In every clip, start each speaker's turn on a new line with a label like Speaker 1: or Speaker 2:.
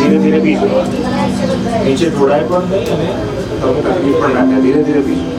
Speaker 1: धीरे धीरे बीजो नीचे ढोड़ाई पण नहीं અને તમે તકલીફ પણ ના થાય ધીરે ધીરે બીજો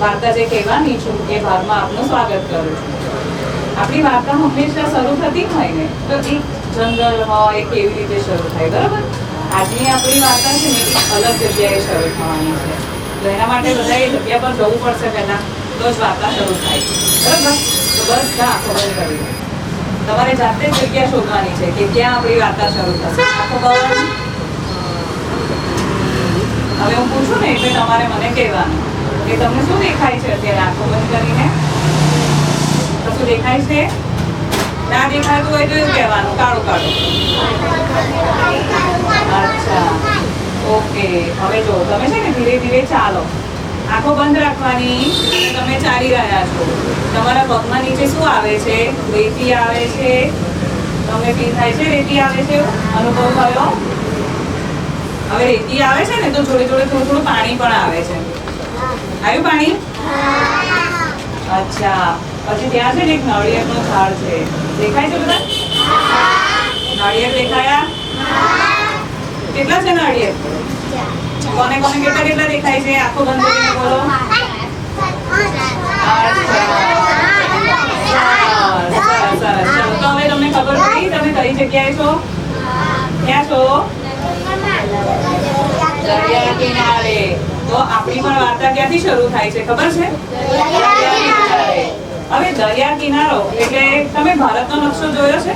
Speaker 2: वार्ता जे कहेवानी छुं ए भागमां आपनुं स्वागत करूं छुं। आपणी वार्ता हमेशा शरू थती होय ने तो एक जंगल होय केवी रीते शरू थाय बराबर। આજની આપણી વાર્તા છે ને એક અલગ જગ્યાએ શરૂ થવાની છે તો એના માટે બધાએ જગ્યા પર જવું પડશે પહેલા તો જ વાર્તા શરૂ થાય બરાબર। તો બધા આંખો બંધ કરી દો તમારે જાતે જ જગ્યા શોધવાની છે કે ક્યાં આપણી વાર્તા શરૂ થશે। આંખો બંધ। હવે હું પૂછું ને એટલે તમારે મને કહેવાનું કે તમને શું દેખાય છે અત્યારે આંખો બંધ કરીને કશું દેખાય છે ના દેખાતું હોય તો એવું કહેવાનું કાળું કાળું। અચ્છા ઓકે હવે જો તમે છે ને ધીરે ધીરે ચાલો આંખો બંધ રાખવાની અને તમે ચાલી રહ્યા છો તમારા પગમાં નીચે શું આવે છે રેતી આવે છે તમને ફીલ થાય છે રેતી આવે છે અનુભવ થયો હવે રેતી આવે છે ને તો જોડે જોડે થોડું થોડું પાણી પણ આવે છે આવ્યું પાણી અચ્છા પછી ત્યાં છે ને એક નાળિયેરનો ઝાડ છે દેખાય છે બધા નાળિયેર દેખાયા કેટલા છે નાળિયેર કોને કોને કેટલા કેટલા દેખાય છે આંખો બંધ કરીને બોલો સરસ ચલો તો હવે તમને ખબર પડી તમે કઈ જગ્યાએ છો ક્યાં છો દરિયા કિનારે તો આપણી પણ વાર્તા ક્યાંથી શરૂ થાય છે ખબર છે હવે દરિયા કિનારો એટલે તમે ભારતનો નકશો જોયો છે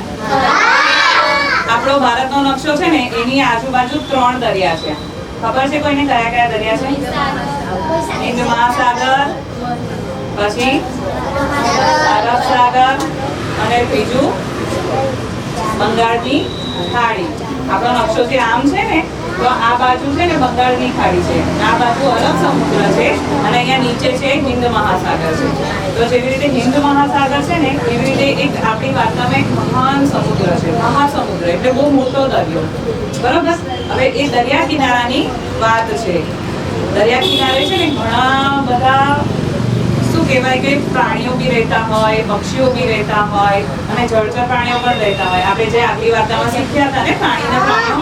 Speaker 2: આપણો ભારતનો નકશો છે ને એની આજુબાજુ 3 દરિયા છે ખબર છે કોઈને કયા કયા દરિયા છે? હિન્દ મહાસાગર, પછી અરબ સાગર, અને ત્રીજું બંગાળની ખાડી. આપણો નકશો જે આમ છે ને, તો આ બાજુ છે ને બંગાળની ખાડી છે, આ બાજુ અરબ સમુદ્ર છે, અને અહીંયા નીચે છે હિન્દ મહાસાગર છે. તો જેવી રીતે હિન્દ મહાસાગર છે ને, એવી રીતે એક આપણી વાર્તામાં એક મહાન સમુદ્ર છે, મહાસમુદ્ર એટલે બહુ મોટો દરિયો. બરોબર. હવે એ દરિયા કિનારાની વાત છે. દરિયા કિનારે છે ને ઘણા બધા શું કહેવાય કે પ્રાણીઓ બી રહેતા હોય, પક્ષીઓ બી રહેતા હોય, અને જળચર પ્રાણીઓ પણ રહેતા હોય. આપણે જે આપણી વાર્તામાં શીખ્યા હતા ને પ્રાણીના પ્રાણીઓ,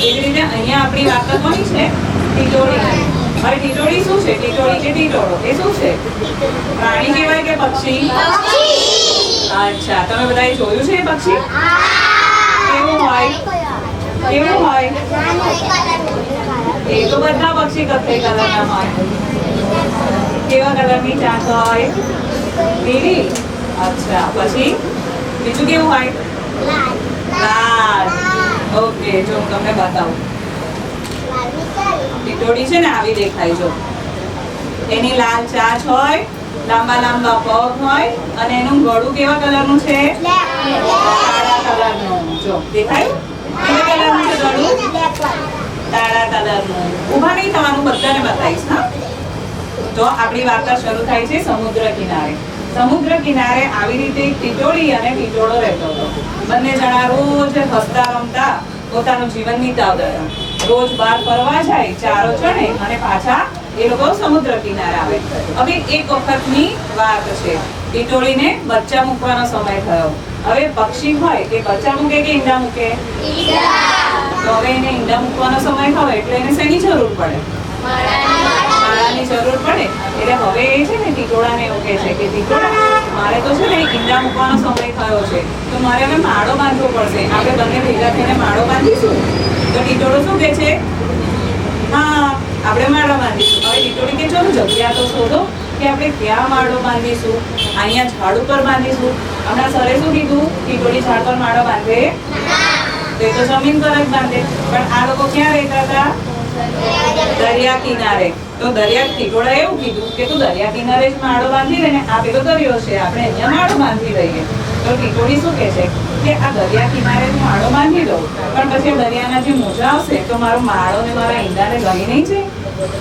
Speaker 2: એવી રીતે અહીંયા આપણી વાર્તા કોની છે? ટીટોળી. હવે ટીટોળી શું છે? ટીટોળી કે ટીટોળો એ શું છે? પ્રાણી કહેવાય કે પક્ષી? અચ્છા, તમે બધાએ જોયું છે એ પક્ષી કેવું હોય? કેવું હોય? એ તો બધા પક્ષી કથ્થઈ કલરના હોય. કેવા કલરની ચાંચ હોય? લીલી. અચ્છા, પછી બીજું કેવું હોય? લાલ. ઓકે, જો હું તમને બતાવું. ટીટોળી છે ને આવી દેખાય. જો એની લાલ ચાંચ હોય, લાંબા લાંબા પગ હોય, અને એનું ગળું કેવા કલરનું છે? કાળા કલરનું. જો દેખાયું? કેવા કલરનું છે ગળું? કાળા કલરનું. ઊભા નહીં થવાનું, બધાને બતાવીશ. હા, તો આપણી વાર્તા શરૂ થાય છે સમુદ્ર કિનારે. સમુદ્ર કિનારે આવી રીતે એક ટીટોળી અને ટીટોળો રહેતો હતો. બંને જણા રોજ હસતા રમતા પોતાનું જીવન વિતાવતા હતા. રોજ બહાર ફરવા જાય, ચારો ચણે, અને પાછા એ લોકો સમુદ્ર કિનારે આવે. હવે એક વખતની વાત છે, ટીટોળીને બચ્ચા મૂકવાનો સમય થયો. હવે પક્ષી હોય એ બચ્ચા મૂકે કે ઈંડા મૂકે? તો હવે એને ઈંડા મૂકવાનો સમય થયો એટલે એને શેની જરૂર પડે? માળાની જરૂર પડે. એટલે હવે એ છે ને ટીટોળાને એવું કહે છે કે ટીટોળા, મારે તો છે ને ઈંડા મૂકવાનો સમય થયો છે, તો મારે હવે માળો બાંધવો પડશે. આપણે બંને ભેગા થઈને માળો બાંધીશું. તો ટીટોળો શું કહે છે? હા, આપણે માળો બાંધીશું. હવે ટીટોળી કે ચલો જગ્યા તો શોધો કે આપણે ક્યાં માળો બાંધીશું. અહીંયા ઝાડ ઉપર બાંધીશું. હમણાં સરે શું કીધું? ટીટોળી ઝાડ પર માળો બાંધે? તો એ તો જમીન પર જ બાંધે. પણ આ લોકો ક્યાં રહેતા હતા? દરિયા કિનારે. તો દરિયા ટીટોળાએ એવું કીધું કે તું દરિયા કિનારે જ માળો બાંધી દે ને, આ પેલો દરિયો છે, આપણે અહીંયા માળો બાંધી દઈએ. તો ટીટોળી શું કહે છે કે આ દરિયા કિનારે હું માળો બાંધી દઉં, પણ પછી દરિયાના જે મોજા આવશે તો મારો માળો ને મારા ઈંડાને લઈ નહીં જાય.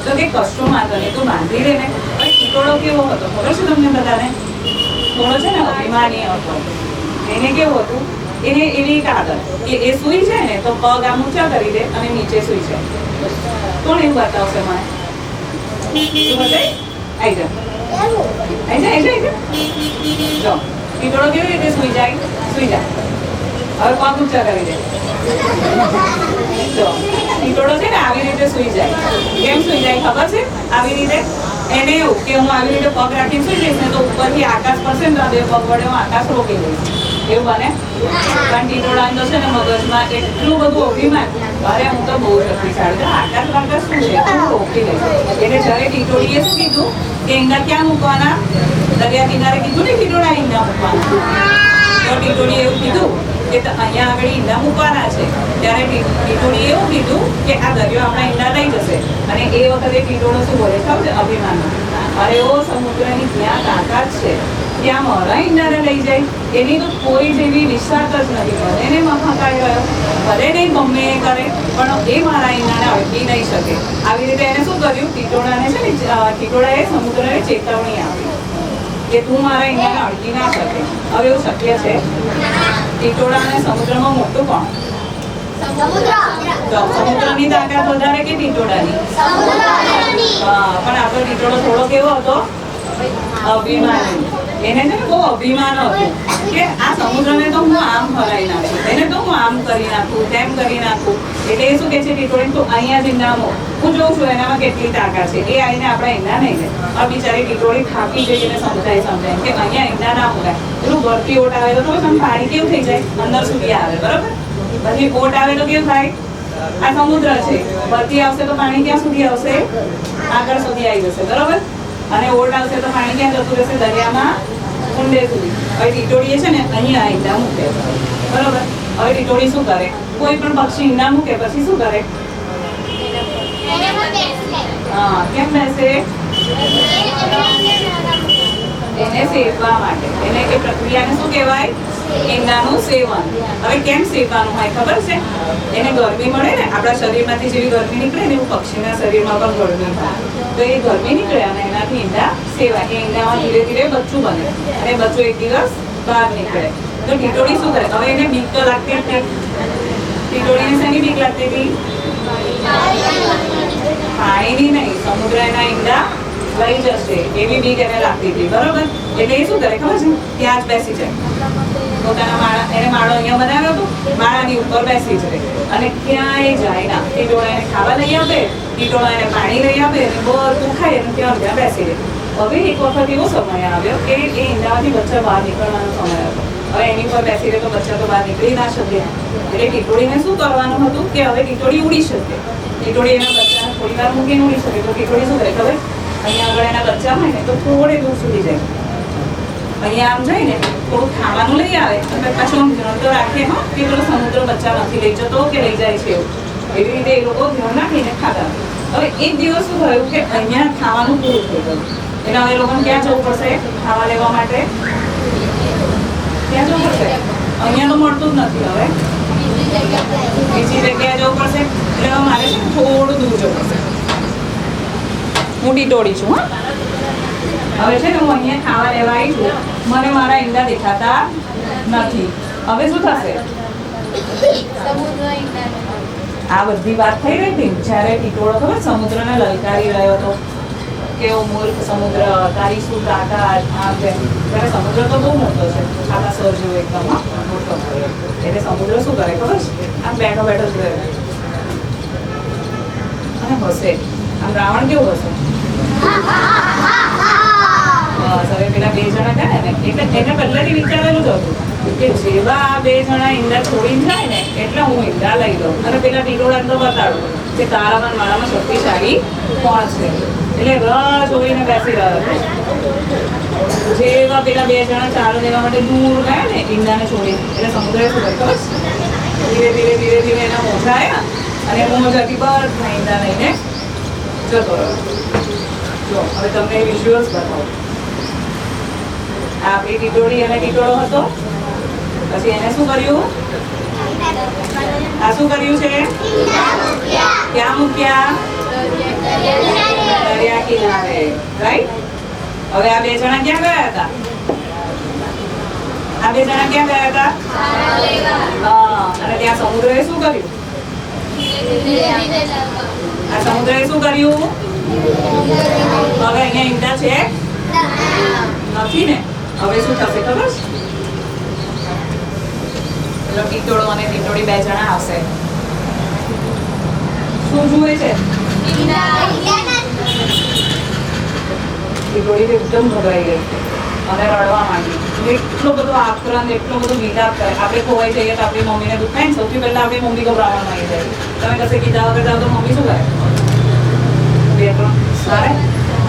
Speaker 2: તો કે કશું વાંધો નહીં, તું બાંધી દે ને. પણ ટીટોળો કેવો હતો ખબર છે તમને બધાને? થોડો છે ને અભિમાની હતો. એને કેવું હતું? એને એવી એક આદત કે એ સૂઈ જાય ને તો પગ આમ ઊંચા કરી દે અને નીચે સૂઈ જાય. કોણ એવું બતાવશે મને? શું બતાય? આઈ જા. જો ટીટોળો કેવી રીતે સૂઈ જાય? સૂઈ જાય. હવે પગ ઊંચા કરી દે. જો ટીટોળો છે ને આવી રીતે સૂઈ જાય. કેમ સૂઈ જાય ખબર છે? આવી રીતે. એને એવું કે હું આવી રીતે પગ રાખીને સૂઈ જઈશ ને તો ઉપરથી આકાશ પડશે ને તો બે પગ વડે હું આકાશ રોકી દઈશ. એવું બને? પણ ટીટોળાને તો છે ને મગજમાં એટલું બધું અભિમાન, અરે હું તો બહુ શક્તિશાળી છું, આકાશ વાકાશ શું છે, હું રોકી લઈશ. એટલે જ્યારે ટીટોળીએ શું કીધું કે ઈંડા ક્યાં મૂકવાના? દરિયા કિનારે કીધું ને ટીટોળા ઈંડા મૂકવાના. તો ટીટોળીએ એવું કીધું કે અહીંયા આગળ ઈંડા મૂકવાના છે. ત્યારે ટીટોળીએ એવું કીધું કે આ દરિયો આપણા ઈંડા લઈ જશે. અને એ વખતે ટીટોળો શું બોલે ખબર છે? અભિમાન. અરે ઓ સમુદ્રની ત્યાં તાકાત છે, ત્યાં મારા ઈંડાને લઈ જાય. એની તો કોઈ જેવી વિશ્વાસ જ નથી. ભલે મહાકાય ગયો, ભલે નહીં ગમે એ કરે, પણ એ મારા ઈંડાને અડકી નહીં શકે. આવી રીતે એને શું કર્યું? ટીટોળાને છે ને ટીટોળાએ સમુદ્રને ચેતવણી આપી કે તું મારા ઈંડાને અડકી ના શકે. હવે એવું શક્ય છે? ટીટોળા અને સમુદ્રમાં મોટું કોણ? સમુદ્રની તાકાત વધારે કે ટીટોળાની? પણ આપણો ટીટોળો થોડો કેવો હતો? અભિમાની. એને છે ને બહુ અભિમાન હતું કે આ સમુદ્રને તો હું આમ હરાઈ નાખું, એને તો હું આમ કરી નાખું, તેમ કરી નાખું. એટલે એ શું કે છે ટીટોળી, તો અહીંયા જ ઈંડા મૂક, હું જોઉં છું એનામાં કેટલી તાકાત છે. એ આવીને આપણા ઈંડા નહીં લે. આ બિચારી ટીટોળી થાકી જઈને સમજાય કે અહીંયા ઈંડા ના મૂકાય. પેલું ભરતી ઓટ આવે તો તમે પાણી કેવું થઈ જાય? અંદર સુધી આવે, બરોબર? પછી ઓટ આવે તો કેવું થાય? આ સમુદ્ર છે, ભરતી આવશે તો પાણી ક્યાં સુધી આવશે? આગળ સુધી આવી જશે, બરોબર? અને ઓટ આવશે તો પાણી ક્યાં જતું રહેશે? દરિયામાં ઊંડે સુધી. હવે ટીટોળીએ છે ને અહીંયા ઈંડા મૂકે, બરોબર? હવે ટીટોળી શું કરે? કોઈ પણ પક્ષી ઈંડા મૂકે પછી શું કરે? હા, કેમ બેસે? એને સેવવા માટે. એને એ પ્રક્રિયાને શું કહેવાય? ઈંડાનું સેવન. હવે કેમ સેવવાનું હોય ખબર છે? એને ગરમી મળે ને, આપણા શરીરમાંથી જેવી ગરમી નીકળે ને એવું પક્ષીના શરીરમાં પણ ગરમી થાય. તો એ ગરમી નીકળે અને એનાથી ઈંડા સેવાય. એ ઈંડામાં ધીરે ધીરે બચ્ચું બને અને બચ્ચું એક દિવસ બહાર નીકળે. તો ટીટોળી શું કરે? હવે એને બીક તો લાગતી હતી. ટીટોળીને શેની બીક લાગતી હતી? પાણીની નહીં, સમુદ્ર એના ઈંડા લઈ જશે એવી બીક એને લાગતી હતી. બરોબર? એટલે એ શું કરે ખબર છે? ત્યાં જ બેસી જાય. પોતાના માળા, એને માળો અહીંયા બનાવ્યો હતો, માળાની ઉપર બેસી જાય અને ક્યાંય જાય ના. ટીટોળા એને ખાવા લઈ આપે, ટીટોળા એને પાણી લઈ આપે અને બધું ખાય અને ત્યાં બેસી રહે. હવે એક વખત એવો સમય આવ્યો કે એ ઈંડામાંથી બચ્ચા બહાર નીકળવાનો સમય હતો. હવે એની પર બેસી રહે તો બચ્ચા તો બહાર નીકળી ના શકે. એટલે ટીટોળીને શું કરવાનું હતું કે હવે ટીટોળી ઉડી શકે. ટીટોળી એના બચ્ચાને થોડી વાર મૂકીને ઉડી શકે. તો ટીટોળી શું કરે ખબર? અહીંયા આગળ એના બચ્ચા હોય ને તો થોડે દૂર સુધી જાય. અહીંયા આમ જઈને થોડું ખાવાનું લઈ આવે અને પાછું આમ ધ્યાન તો રાખે હા કે પેલો સમુદ્ર બચ્ચા નથી લઈ જતો કે લઈ જાય છે એવું. એવી રીતે એ લોકો ધ્યાન રાખીને ખાતા. હવે એક દિવસ શું થયું કે અહીંયા ખાવાનું પૂરું થઈ ગયું. એટલે હવે લોકોને ક્યાં જવું પડશે ખાવા લેવા માટે? ક્યાં જવું પડશે? અહીંયા તો મળતું જ નથી. હવે બીજી જગ્યાએ જવું પડશે. એટલે હવે મારે છે ને થોડું દૂર જવું પડશે. હું ટીટોળી છું. હા, હવે છે ને હું અહીંયા ખાવા લેવા આવી છું. મને મારા ઈંડા દેખાતા નથી. હવે શું થશે? આ બધી વાત થઈ રહી હતી જ્યારે ટીટોળો ખબર સમુદ્રને લલકારી રહ્યો હતો કે ઓ મૂર્ખ સમુદ્ર, તારી શું તાકાત, આમ તેમ. ત્યારે સમુદ્ર તો બહુ મોટો છે, આખા સર જેવો એકદમ મોટો. એટલે સમુદ્ર શું કરે ખબર છે? આમ બેઠો બેઠો જ રહે અને હસે. આમ રાવણ કેવું હશે? બસ હવે પેલા બે જણા ગયા ને એટલે એને પહેલાથી વિચારેલું જ હતું કે જેવા આ બે જણા ઈંડા છોડીને જાય ને એટલે હું ઈંડા લઈ લઉં અને પેલા ટીટોળાને તો બતાડું કે તારામાં ને મારામાં શક્તિશાળી કોણ છે. એટલે રાહ જોઈને બેસી રહ્યો હતો. જેવા પેલા બે જણા ચાલો દેવા માટે દૂર ગયા ને ઈંડાને છોડીને એટલે સમુદ્રે શું કરે ખબર? ધીરે ધીરે ધીરે ધીરે એના મોજા આવ્યા અને મોજાથી બધા ઈંડા લઈને જતો રહ્યો. જો હવે તમને વિઝ્યુઅલ્સ બતાવો. આપણી ટીટોળી અને ટીટોળો હતો. પછી એને શું કર્યું? આ શું કર્યું છે? ક્યાં મૂક્યા? દરિયા કિનારે. રાઈટ? હવે આ બે જણા ક્યાં ગયા હતા? આ બે જણા ક્યાં ગયા હતા? હા, અને ત્યાં સમુદ્રએ શું કર્યું? આ સમુદ્રએ શું કર્યું? હવે અહીંયા ઈંડા છે નથી ને. હવે શું થશે ખબર? પેલો ટીટોળો અને ટીટોળી બે જણા આવશે. શું જુએ છે? ટીટોળી એકદમ ગભરાઈ ગઈ અને રડવા માંડી. એટલો બધો આક્રંદ, એટલો બધો વિલાપ કરે. આપણે ખોવાઈ જઈએ તો આપણી મમ્મીને દુઃખ થાય ને સૌથી પહેલા આપણી મમ્મી ગભરાવા માંડી જાય. તમે કશે કીધા વગર જાઓ તો મમ્મી શું કરે? બે ત્રણ મારે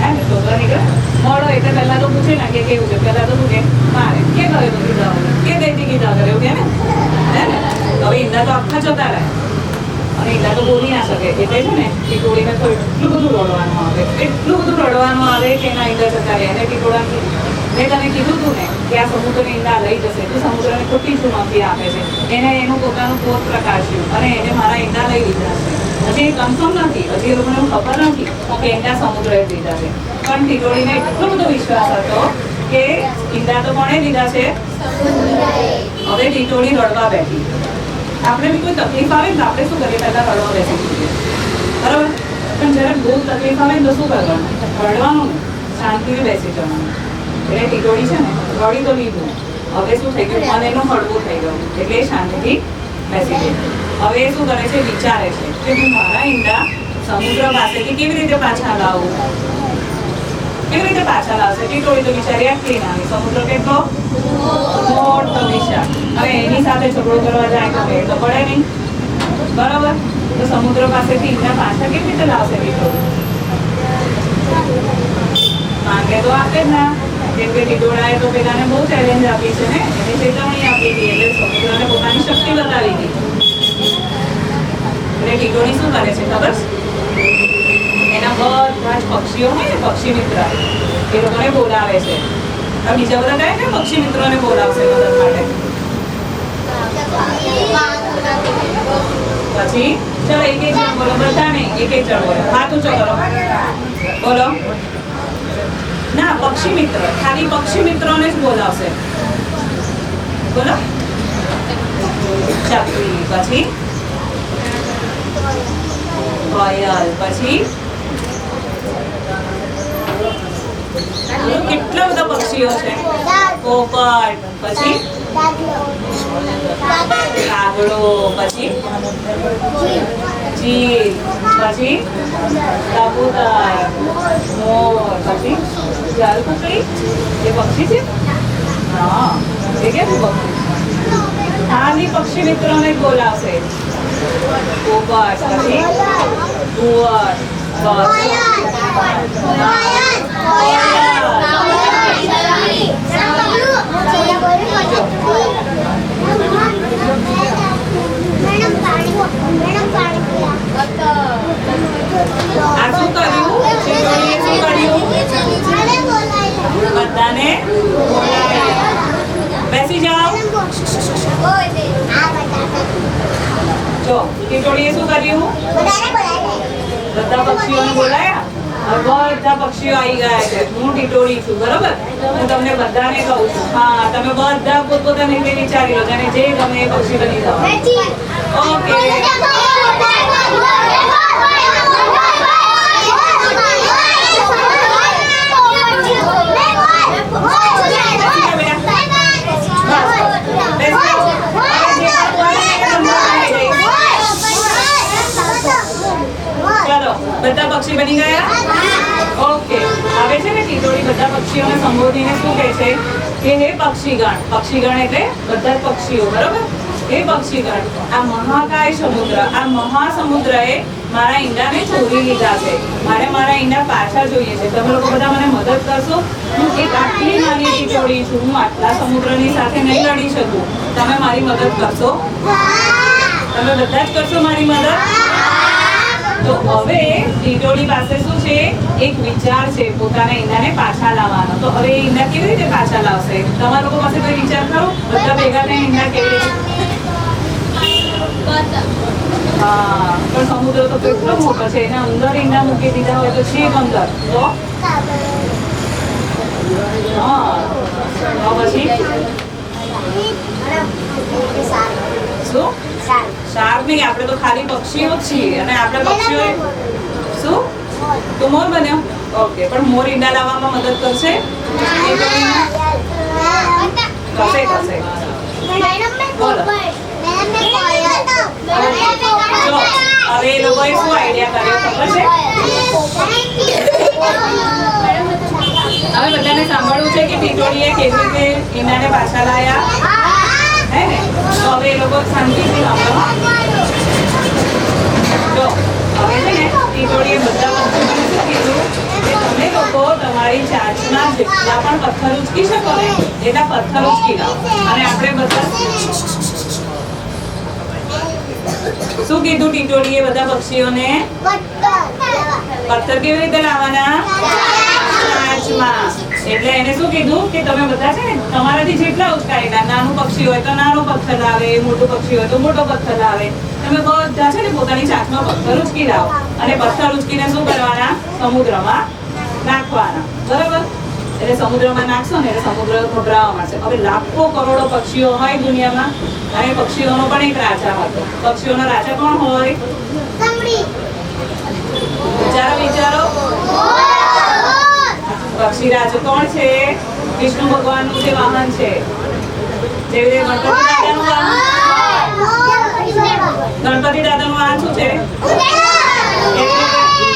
Speaker 2: હે ને છોકરા નીકળે મળો એટલે પહેલા તો પૂછે ને કે કેવું છે. પહેલા તો શું કે મારે કે કરે તો કીધા વગર કે કઈથી કીધા કરે એવું કે ને હે ને. હવે ઈંડા તો આખા જતા રહે અને ઈંડા તો બોલી ના શકે. એટલે છે ને ટીટોળીને તો એટલું બધું રડવાનું આવે, એટલું બધું રડવાનું આવે કે એના ઈંડા જતા રહે. અને ટીટોળા મેં તને કીધું હતું ને કે આ સમુદ્રને ઈંડા લઈ જશે તો સમુદ્રને ખોટી ચુનૌતી આપે છે. એને એનું પોતાનું પોત પ્રકાશ્યું અને એને મારા ઈંડા લઈ લીધા છે. હજી કન્ફર્મ નથી, હજી એ લોકોને ખબર નથી કે ઈંડા સમુદ્રએ લીધા છે. પણ ટીટોળીને એટલો બધો વિશ્વાસ હતો કે ઈંડા તો કોણે લીધા છે? હવે ટીટોળી રડવા બેઠી. આપણે બી કોઈ તકલીફ આવે ને તો આપણે શું કરીએ? પહેલા રડવા બેસી જઈએ બરાબર. પણ જ્યારે બહુ તકલીફ આવે ને તો શું કરવાનું? રડવાનું ને, શાંતિથી બેસી જવાનું. એટલે ટીટોળી છે ને રડી તો લીધું. હવે શું થઈ ગયું? મન એનું હળવું થઈ ગયું એટલે એ શાંતિથી બેસી ગઈ. હવે એ શું કરે છે? વિચારે છે કે હું મારા ઈંડા સમુદ્ર પાસેથી કેવી રીતે પાછા લાવું? કેવી રીતે પાછા લાવશે? ટીટોળી તો બિચારી આટલી નાની, સમુદ્ર કેટલો મોટો વિશાળ. હવે એની સાથે ઝઘડો કરવા જાય તો મેળ તો પડે નહીં બરાબર. તો સમુદ્ર પાસેથી ઈંડા પાછા કેવી રીતે લાવશે ટીટોળી? માંગે તો આપે જ ના. કેમ કે ટીટોળાએ તો પેલાને બહુ ચેલેન્જ આપી છે ને, એની ચેતવણી આપી હતી એટલે સમુદ્રને પોતાની શક્તિ બતાવી હતી. એટલે ટીટોળી શું કરે છે ખબર? એના બધા જ પક્ષીઓ હોય ને પક્ષી મિત્ર એ લોકોને બોલાવે છે. આ બીજા બધા કયા કયા પક્ષી મિત્રોને બોલાવશે મદદ માટે? પછી ચલો એક એક જણ બોલો, બધા નહીં, એક એક જણ બોલો. હાથ ઊંચો કરો, બોલો. ના, પક્ષી મિત્ર, ખાલી પક્ષી મિત્રોને જ બોલાવશે. બોલો. ચકલી, પછી કોયલ, પછી કેટલા બધા પક્ષીઓ છે. પોપટ, પછી કાગડો, પછી ચીલ, પછી કબૂતર, મોર, પછી જલકુકડી એ પક્ષી છે. હા, એ કેવું પક્ષી? ખાલી પક્ષી મિત્રોને જ બોલાવશે. પોપટ, પછી કુંવર, આ શું કર્યું? ચીંટોળીએ શું કર્યું? બધાને બોલાવ્યા. બેસી જાઓ. જો ચીંટોળીએ શું કર્યું? બધા પક્ષીઓને બોલાયા. બધા પક્ષીઓ આવી ગયા છે. હું ટીટોળી છું, બરોબર? હું તમને બધાને કહું છું. હા, તમે બધા પોતપોતાની રીતે વિચારી લો, જેને જે ગમે એ પક્ષી બની જાઓ. ઓકે. બધા પક્ષી બની ગયા. ઓકે, હવે છે ને ટીટોળી બધા પક્ષીઓને સંબોધીને શું કહે છે કે હે પક્ષીગણ. પક્ષીગણ એટલે બધા જ પક્ષીઓ, બરોબર? હે પક્ષીગણ, આ મહાકાય સમુદ્ર, આ મહાસમુદ્રએ મારા ઈંડાને ચોરી લીધા છે. મારે મારા ઈંડા પાછા જોઈએ છે. તમે લોકો બધા મને મદદ કરશો? હું એક આટલી નાની ટીટોળી છું, હું આટલા સમુદ્રની સાથે નહીં લડી શકું. તમે મારી મદદ કરશો? તમે બધા જ કરશો મારી મદદ? તો હવે ટીટોળી પાસે શું છે? એક વિચાર છે પોતાના ઈંડાને પાછા લાવવાનો. તો હવે એ ઈંડા કેવી રીતે પાછા લાવશે? તમારા લોકો પાસે કોઈ વિચાર કરો? બધા ભેગા થઈને ઈંડા કેવી રીતે? હા, પણ સમુદ્ર તો કેટલો મોટો છે, એના અંદર ઈંડા મૂકી દીધા હોય તો છેક અંદર. તો હા, તો પછી શું? શાર્ક નહીં, આપણે તો ખાલી પક્ષીઓ જ છીએ અને આપણે પક્ષીઓ શું? તો મોર બન્યો. ઓકે, પણ મોર ઈંડા લાવવામાં મદદ કરશે? કરશે, કરશે. બોલો. જો હવે એ લોકોએ શું આઈડિયા કર્યો ખબર છે? હવે બધાને સાંભળવું છે કે ટીટોળીએ કેવી રીતે ઈંડાને પાછા લાયા, હે ને? તો હવે એ લોકો શાંતિથી સાંભળો. જો હવે છે ને ટીટોળીએ બધા પક્ષીઓને શું કીધું કે તમે લોકો તમારી ચાંચમાં જેટલા પણ પથ્થર ઉચકી શકો ને એટલા પથ્થર ઉચકી લાવો. અને આપણે બધા શું કીધું ટીટોળીએ બધા પક્ષીઓને? પથ્થર કેવી રીતે લાવવાના? ચાંચમાં. એટલે એને શું કીધું કે તમે બધા છે ને તમારાથી જેટલા ઉચકાયેલા, નાનું પક્ષી હોય તો નાનો પથ્થર લાવે, મોટું પક્ષી હોય તો મોટો પથ્થર લાવે. તમે બધા છે ને પોતાની ચાંચમાં પથ્થર ઉચકી લાવો અને પથ્થર ઉચકીને શું કરવાના? સમુદ્રમાં નાખવાના, બરાબર? એટલે સમુદ્રમાં નાખશો ને એટલે સમુદ્ર ગભરાવા માંડશે. હવે લાખો કરોડો પક્ષીઓ હોય દુનિયામાં અને પક્ષીઓનો પણ એક રાજા હતો. પક્ષીઓનો રાજા કોણ હોય? વિચારો, વિચારો. પક્ષી રાજ કોણ છે? વિષ્ણુ ભગવાનનું જે વાહન છે. જેવી રીતે ગણપતિ દાદાનું વાહન શું છે?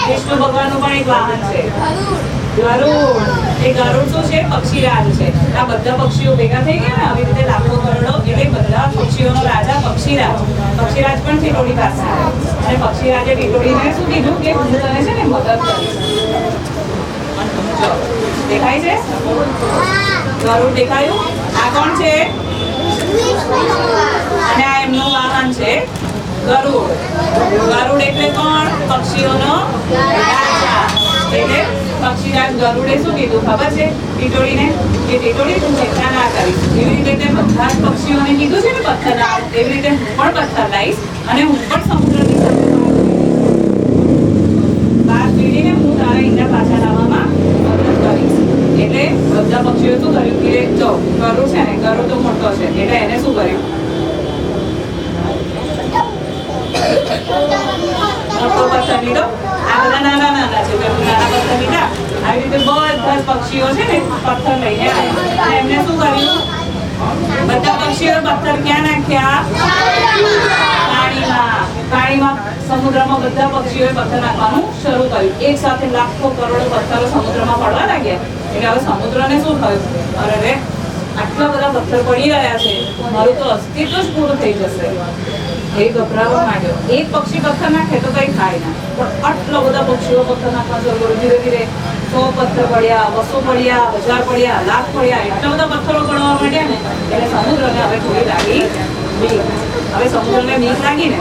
Speaker 2: વિષ્ણુ ભગવાનનું પણ એક વાહન છે ગરુડ. એ ગરુડ શું છે? પક્ષીરાજ છે. આ બધા પક્ષીઓ ભેગા થઈ ગયા ને આવી રીતે લાખો કરોડો, એટલે બધા પક્ષીઓનો રાજા પક્ષીરાજ. પક્ષીરાજ પણ ટીટોળી પાસે આવ્યો અને પક્ષીરાજે ટીટોળીને શું કીધું કે હું તને છે ને મદદ કરીશ. દેખાય છે? ગરુડ દેખાયું? આ કોણ છે? અને આ એમનું વાહન છે ગરુડ એટલે કોણ? પક્ષીઓનો રાજા. એટલે પક્ષીરાજ ગરુડે શું કીધું ખબર છે ટીટોડીને? કે ટીટોડી તું ચિંતા ના કરીશ. એવી રીતે તે બધા જ પક્ષીઓને કીધું છે ને પથ્થર લાવો. એવી રીતે હું પણ પથ્થર લાવીશ અને હું પણ સમુદ્રની સાથે બાર પીડીને હું તારા ઈંડા પાછા લાવવામાં મદદ કરીશ. એટલે બધા પક્ષીઓ શું કર્યું કે જો ગરુડ છે ને, ગરુડ તો મોટો છે એટલે એને શું કર્યું? મોટો પથ્થર લીધો. આ બધા નાના નાના છે પેલું નાના પથ્થર લીધા. આવી રીતે બધા જ પક્ષીઓ છે ને પથ્થર લઈને આવ્યા અને એમને શું કર્યું? બધા પક્ષીઓ પથ્થર ક્યાં નાખ્યા? પાણીમાં. સમુદ્રમાં બધા પક્ષીઓએ પથ્થર નાખવાનું શરૂ કર્યું. એક સાથે લાખો કરોડો પથ્થરો સમુદ્રમાં પડવા લાગ્યા. એટલે હવે સમુદ્રને શું થયું? અરે રે, આટલા બધા પથ્થર પડી રહ્યા છે, મારું તો અસ્તિત્વ જ પૂરું થઈ જશે. એ ગભરાવા માંડ્યો. એક પક્ષી પથ્થર નાખે તો કઈ થાય ના, પણ આટલા બધા પક્ષીઓ પથ્થર નાખવા શરૂ કર્યું. ધીરે ધીરે 100 પથ્થર પડ્યા, 200 પડ્યા, 1000 પડ્યા, લાખ પડ્યા. એટલા બધા પથ્થરો પડવા માંડ્યા ને એટલે સમુદ્રને હવે થોડી લાગી બીક. હવે સમુદ્રને બીક લાગી ને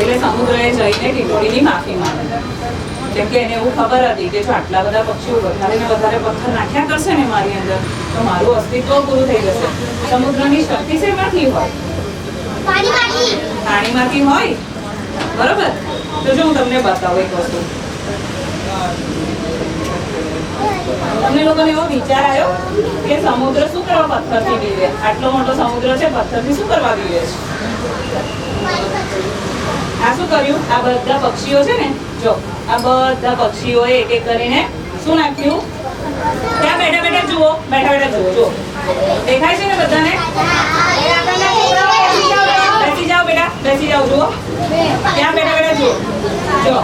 Speaker 2: એટલે સમુદ્રએ જઈને ટીટોડીની માફી માંગી. કેમ કે એને એવું ખબર હતી કે જો આટલા બધા પક્ષીઓ વધારે ને વધારે પથ્થર નાખ્યા કરશે ને મારી અંદર તો મારું અસ્તિત્વ પૂરું થઈ જશે. સમુદ્રની શક્તિ શેમાંથી હોય? પાણીમાંથી હોય. બરોબર? તો જો હું તમને બતાવું એક વસ્તુ. તમને લોકોને એવો વિચાર આવ્યો કે સમુદ્ર શું કરવા પથ્થરથી બીવે? આટલો મોટો સમુદ્ર છે, પથ્થરથી શું કરવા બીવે છે? આ શું કર્યું? આ બધા પક્ષીઓ છે ને, જો આ બધા પક્ષીઓએ એક એક કરીને શું નાખ્યું? ત્યાં બેઠા બેઠા જુઓ, જુઓ. દેખાય છે ને બધાને? બેસી જાઓ બેટા, બેસી જાઓ. જુઓ ત્યાં બેઠા બેઠા જુઓ. જો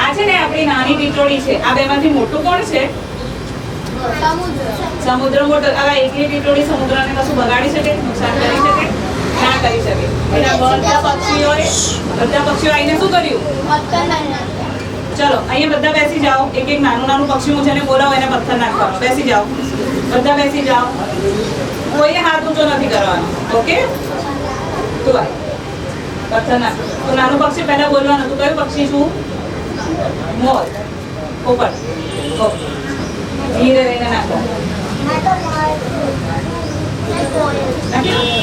Speaker 2: આ છે ને આપણી નાની ટીટોડી છે. આ બેમાંથી મોટું કોણ છે? સમુદ્ર મોટો. હવે એકલી ટીટોડી સમુદ્રને કશું બગાડી શકે, નુકસાન કરી શકે? ના કરી શકે. એના બધા પક્ષીઓ આવીને શું કર્યું? ચલો અહીંયા બધા બેસી જાઓ. એક એક નાનું નાનું પક્ષી હું જેને બોલાવું એને પથ્થર નાખવાનો. બેસી જાઓ, બધા બેસી જાઓ. કોઈએ હાથ ઊંચો નથી કરવાનો. ઓકે? તું આ પથ્થર નાખ. તો નાનું પક્ષી પહેલા બોલવાનું. તું કયું પક્ષી છું? મોર. પોપટ. ઓકે, ધીરે રહીને નાખો.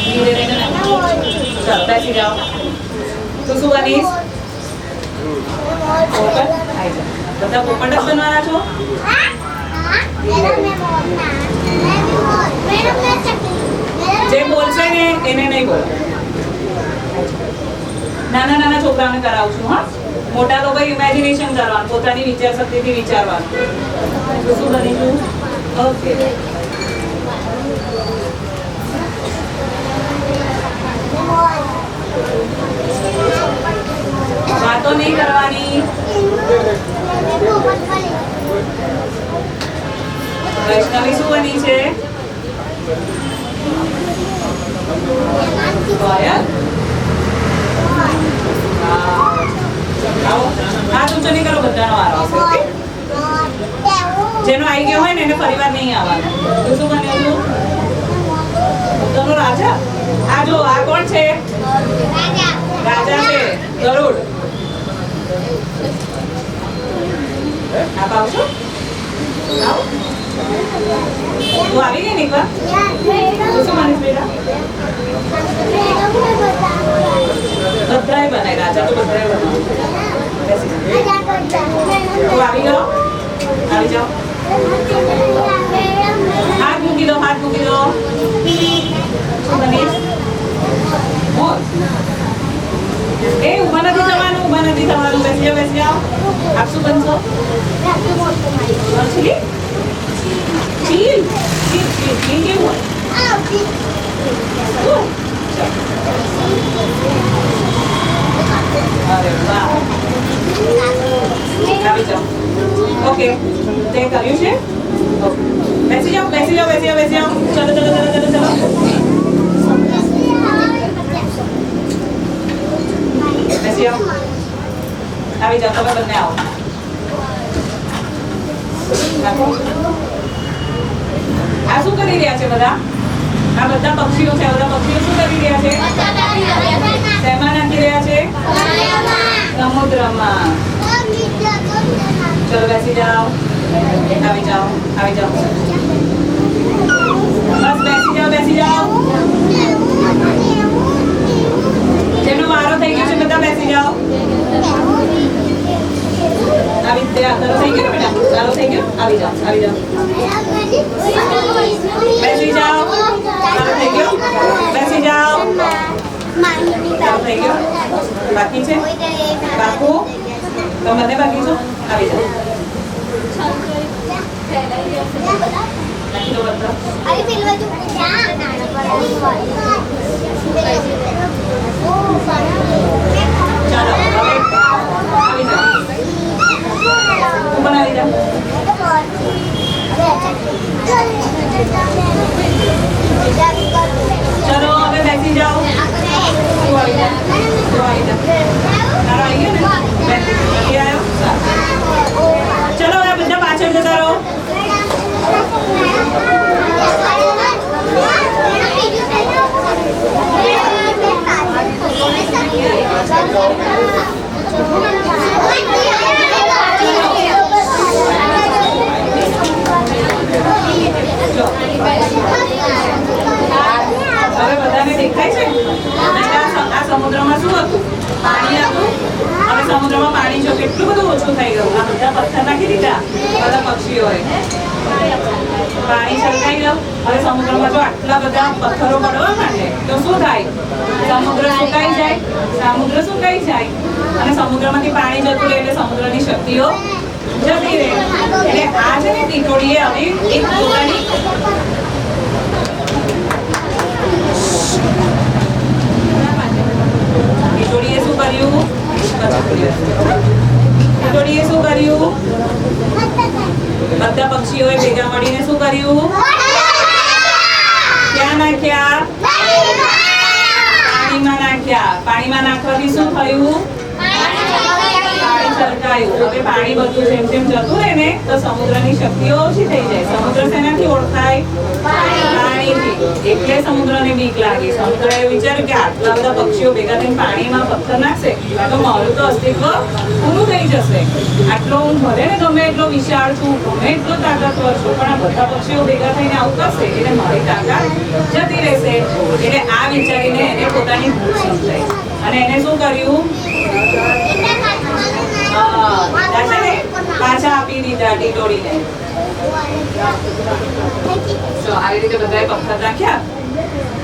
Speaker 2: ધીરે રહીને નાખો. ચાલો બેસી જાઓ. તું શું બનીશ? પોપટ. આવી જાઓ. બધા પોપટ જ બનવાના છો? જે બોલશે ને એને નહીં બોલો. નાના નાના છોકરાઓને કરાવું છું. હા, મોટા લોકો ઇમેજિનેશન કરવાનું, પોતાની વિચાર શક્તિથી વિચારવાનું. તો શું બનીશું? ઓકે. વાતો નહીં કરવાની. વૈષ્ણવી શું બની છે? કોયલ. હાથ ઊંચો નહીં કરો, બધાનો વારો આવશે. ઓકે? જેનો આવી ગયો હોય ને એને ફરીવાર નહીં આવવાનું. તો શું બન્યો છું? ઉત્તરનો રાજા. આ જો આ કોણ છે? રાજા છે, ગરુડ. આપ આવશો? આવો. તું આવી ગઈ ને એકવાર? તું શું માનીશ બેટા? બધાએ બનાય. રાજા તો બધાએ બનાવ્યું. તું આવી ગયો? આવી જાઓ. હાથ મૂકી દો, હાથ મૂકી દો. શું બનીશ? મોર. એ ઊભા નથી થવાનું, ઊભા નથી થવાનું. બેસી જાઓ, બેસી જાઓ. આપ શું બનશો? મછલી? ચીલ. ચીલ કેવું હોય? અરે વાહ. આવી જાઓ. ઓકે, તે કર્યું છે? બેસી જાઓ, બેસી જાઓ, બેસી જાઓ, બેસી જાઓ. ચલો ચલો ચલો ચલો ચલો. બેસી જાઓ. આવી જાઓ, તમે બંને આવો. આ શું કરી રહ્યા છે બધા? આ બધા પક્ષીઓ છે. બધા પક્ષીઓ શું કરી રહ્યા છે? શેમાં નાખી રહ્યા છે? રમવા. ચલો બેસી જાઓ. આવી જાઓ, આવી જાઓ. બસ બેસી જાઓ, બેસી જાઓ. જેનો વારો થઈ ગયો છે બધા બેસી જાઓ. આવી તારો થઈ ગયો ને બેટા? તારો થઈ ગયો? આવી જાઓ, આવી જાઓ. બેસી જાઓ. તારો થઈ ગયો? બેસી જાઓ. તારો થઈ ગયો? બાકી છે? બાપુ તમે બંને બાકી છો? આવી જાઓ. નાખી દો બધા. ચાલો હવે આવી જાઓ. તું પણ આવી જાઓ. ચલો હવે બેસી જાઓ. તું આવી જા. તું આવી જા. તારો આવી ગયો ને? નથી આવ્યો? ચલો હવે બધા પાછળ જતા રહો. હવે બધાને દેખાય છે? આ સમુદ્રમાં શું હતું? પાણી હતું. હવે સમુદ્રમાં પાણી જો કેટલું બધું ઓછું થઈ ગયું. આ બધા પથ્થર નાખી દીધા બધા પક્ષીઓએ. પાણી છલકાઈ ગયું. હવે સમુદ્રમાં જો આટલા બધા પથ્થરો પડવા માંડે તો શું થાય? સમુદ્ર સુકાઈ જાય. સમુદ્ર સુકાઈ જાય અને સમુદ્રમાંથી પાણી જતું રહે એટલે સમુદ્રની શક્તિઓ જતી રહે. એટલે આ છે ને ટીટોડીએ હવે એક પોતાની ટીટોડીએ શું કર્યું? ટીટોડીએ શું કર્યું? બધા પક્ષીઓએ ભેગા મળીને શું કર્યું? ક્યાં નાખ્યા? પાણીમાં નાખ્યા. પાણીમાં નાખવાથી શું થયું? પાણી છલકાયું. હવે પાણી બધું જેમ જેમ જતું રહે ને તો સમુદ્રની શક્તિઓ ઓછી થઈ જાય. સમુદ્ર શેનાથી ઓળખાય? પાણીથી. એટલે સમુદ્રને બીક લાગી. સમુદ્રએ વિચાર્યું કે આટલા બધા પક્ષીઓ ભેગા થઈને પાણીમાં પથ્થર નાખશે તો મારું તો અસ્તિત્વ પૂરું થઈ જશે. આટલો હું ભલે ને ગમે એટલો વિશાળ છું, ગમે એટલો તાકાતવર છું, પણ આ બધા પક્ષીઓ ભેગા થઈને આવું કરશે એટલે મારી તાકાત જતી રહેશે. એટલે આ વિચારીને એને પોતાની ભૂલ સમજાઈ અને એને શું કર્યું? પાછા આપી દીધા ટીટોડીને. તો આવી રીતે બધાએ પથ્થર નાખ્યા.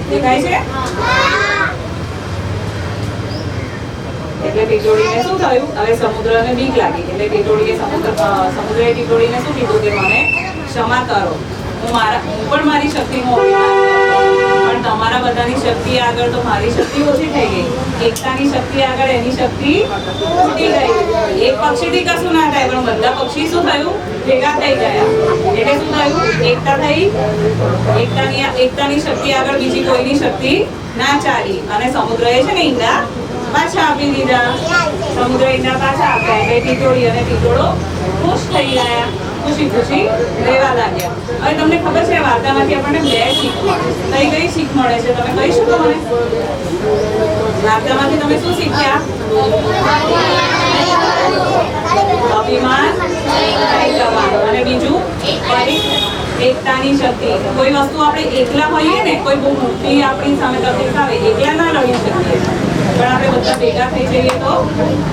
Speaker 2: દેખાય છે? એટલે ટીટોડીને શું થયું? હવે સમુદ્રને બીક લાગી એટલે સમુદ્રએ ટીટોડીને શું કીધું કે મને ક્ષમા કરો. હું પણ મારી શક્તિનો અભિમાન કરતો, પણ તમારા બધાની શક્તિ આગળ તો મારી શક્તિ ઓછી થઈ ગઈ. એકતાની શક્તિ આગળ એની શક્તિ તૂટી ગઈ. એક પક્ષીથી કશું ના થાય પણ બધા પક્ષી શું થયું? ભેગા થઈ ગયા. એટલે શું થયું? એકતા થઈ. એકતાની શક્તિ આગળ બીજી કોઈની શક્તિ ના ચાલી અને સમુદ્રએ છે ને ઈંડા પાછા આપી દીધા. સમુદ્ર ઈંડા પાછા આપ્યા એટલે ટીટોડી અને ટીટોડો ખુશ થઈ ગયા. ખુશી ખુશી રહેવા લાગ્યા. હવે તમને ખબર છે વાર્તામાંથી આપણને બે શીખ મળે. કઈ શીખ મળે છે? તમે કહી શકો મને? વાર્તામાંથી તમે શું શીખ્યા? અભિમાન નહીં કરવાનું અને બીજું એકતાની શક્તિ. કોઈ વસ્તુ આપણે એકલા હોઈએ ને, કોઈ બહુ મોટી આપણી સામે તકલીફ આવે, એકલા ના લડી શકીએ પણ આપણે બધા ભેગા થઈ જઈએ તો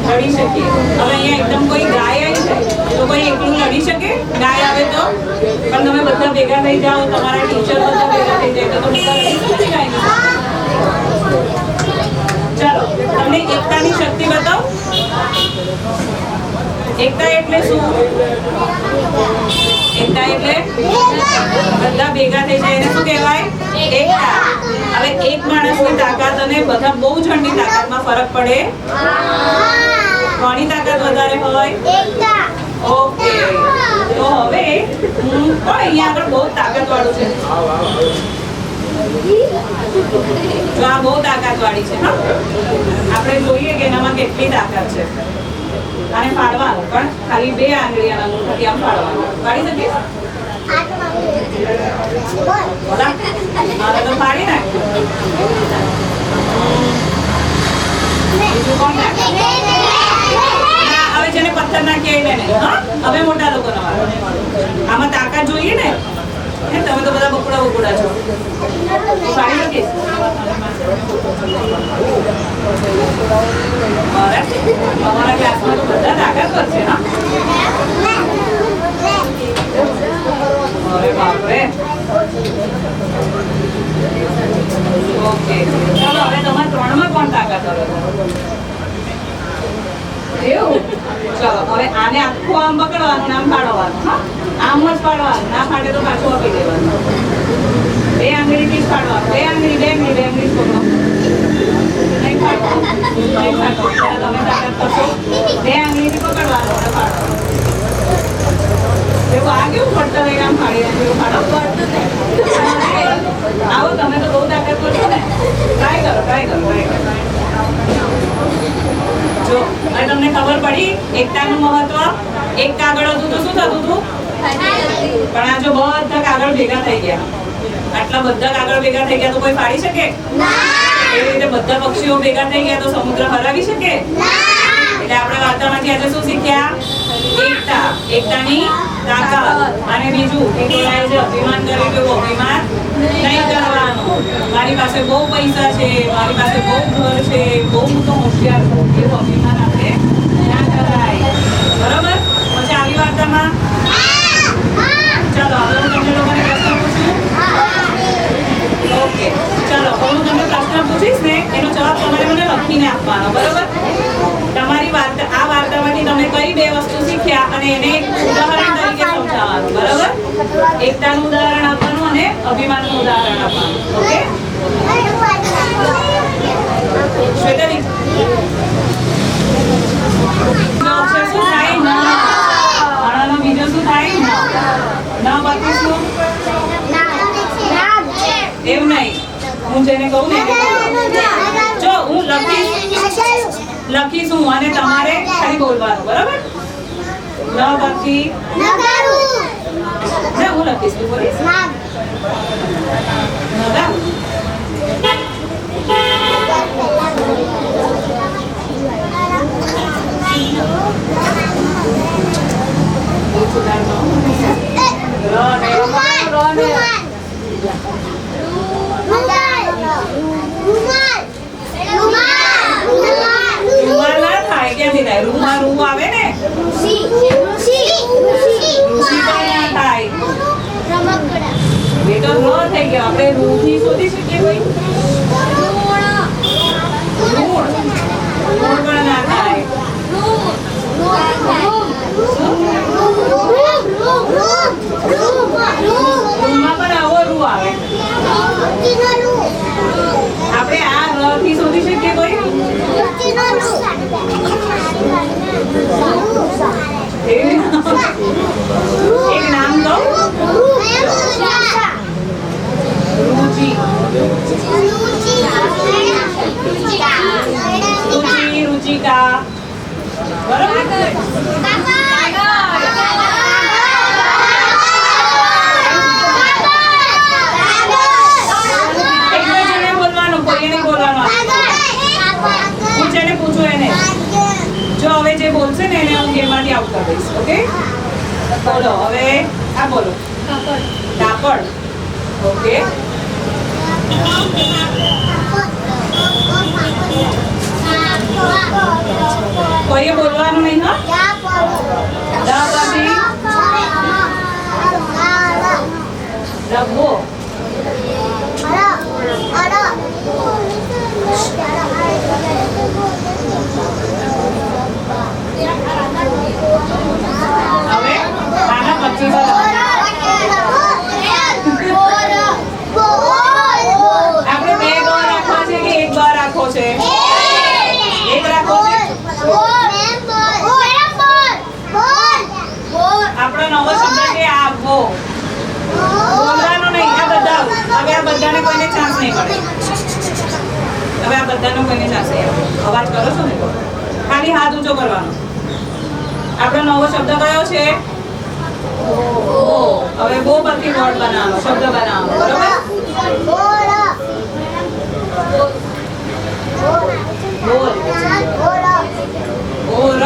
Speaker 2: લડી શકીએ. હવે અહીંયા એકદમ કોઈ ગાય આવી છે તો કોઈ એકલું લડી શકે? ગાય આવે તો પણ તમે બધા ભેગા થઈ જાઓ, તમારા ટીચર બધા ભેગા થઈ જાય તો બધા લડી શકે ગાયની સાથે? ચાલો તમને એકતાની શક્તિ બતાવો. એકતા એટલે શું? એકતા એટલે બધા ભેગા થઈ જાય એને શું કહેવાય? એકતા. હવે એક માણસની તાકાત અને બધા બહુ જણની તાકાતમાં ફરક પડે. કોની તાકાત વધારે હોય? એકતા. ઓકે તો હવે કોણ અહીંયા આગળ બહુ તાકાત વાળું છે? જો આ બહુ તાકાત વાળી છે. હા આપણે જોઈએ કે એનામાં કેટલી તાકાત છે. આને ફાડવાનું પણ ખાલી 2 આંગળીના અંગૂઠાથી આમ ફાડવાનું. ફાડી શકીશ? તો ફાડી નાખ. બીજું કોણ નાખે? હવે મોટા લોકોનો વારો. આમાં તાકાત જોઈએ ને. તમે તો બધા બકુડા છો. પાડી શકીશ? તમારા ક્લાસમાં તો બધા તાકાતવર છે હા? અરે બાપરે. ઓકે ચાલો હવે તમારા ત્રણમાં કોણ તાકાતવર હતું? એવું? ચાલો હવે આને આખું આમ પકડવાનું આમ પાડવાનું હા? આમ જ પાડવાનું ના પાડે તો પાછું આપી દેવાનું. બે આંગળીથી જ પાડવાનું. બે આંગળી પકડો. નહીં પાડવાનું. નહીં પાડવાનું. તમે તાકાત કરશો. બે આંગળીથી પકડવાનું અને પાડવાનું. એવું આ કેવું ફટતા લઈને આમ પાડી નાખ્યું પાડો. આવો તમે તો બહુ તાકાત કરશો ને. ટ્રાય કરો. જો હવે તમને ખબર પડી એકતાનું મહત્વ. એક કાગળ હતું તો શું થતું હતું? પણ આ જો બધા કાગળ ભેગા થઈ ગયા, આટલા બધા કાગળ ભેગા થઈ ગયા તો કોઈ ફાડી શકે? એવી રીતે બધા પક્ષીઓ ભેગા થઈ ગયા તો સમુદ્ર હરાવી શકે? એટલે આપણે વાર્તામાંથી આજે શું શીખ્યા? એકતાની તાકાત. અને બીજું કે કોઈએ જે અભિમાન કર્યું કે અભિમાન નહીં કરવાનું. મારી પાસે બહુ પૈસા છે, મારી પાસે બહુ ઘર છે, બહુ હું તો હોશિયાર છું, એવું અભિમાન આપણે ના કરાય. બરોબર? પછી આવી વાર્તામાં ચાલો હવે હું તમને લોકોને પ્રશ્ન પૂછું. ઓકે ચાલો હવે હું તમને પ્રશ્ન પૂછીશ ને એનો જવાબ તમારે મને લખીને આપવાનો. બરોબર? તમારી વાર્તા આ વાર્તામાંથી તમે કઈ બે વસ્તુ શીખ્યા અને એને એક ઉદાહરણ તરીકે સમજાવવાનું. બરોબર? એકતાનું ઉદાહરણ આપવાનું અને અભિમાનનું ઉદાહરણ આપવાનું. ઓકે શ્વેતાજી અક્ષર શું થાય? ન. અણનો બીજો શું થાય? ન. બાકી શું? એવું નહીં, હું જેને કહું ને જો હું લખીશ હું અને તમારે ખાલી બોલવાનું. બરાબર? ન પછી હું લખીશ તું બોલીશ. રૂમાલ ના થાય. ક્યાંથી થાય? રૂમાલ રૂ આવે ને. ઋષિ પણ ના થાય. એ તો ન થઈ ગયો. આપણે રૂ થી શોધી શકીએ ભાઈ. ઋણ પણ ના થાય. રૂમાં પણ આવો રૂ આવે. આપણે આ ર થી શોધી શકીએ કોઈ? એક નામ દો. રુચિકા. બરાબર? જો હવે જે બોલશે ને એને હું ગેમમાંથી આઉટ કરી દઈશ. ઓકે બોલો હવે આ બોલો. કાપડ. ઓકે કોઈએ બોલવાનું નહીં હા? પછી ડબ્બો. હવે આના પછી આપણે બે ગ રાખવા છે કે એક ગ રાખવો છે? એક રાખવો છે. આપણો નવો શબ્દ છે આવો. બોલવાનો નહીં. આ બધા હવે આ બધાને કોઈને ચાન્સ નહીં મળે. હવે આ બધાનો કોઈને ચાન્સ નહીં. અવાજ કરો છો ને ખાલી હાથ ઊંચો કરવાનો. આપણો નવો શબ્દ કયો છે? હવે બો પરથી વર્ડ બનાવો, શબ્દ બનાવો. બરોબર? બોલ. ઓર.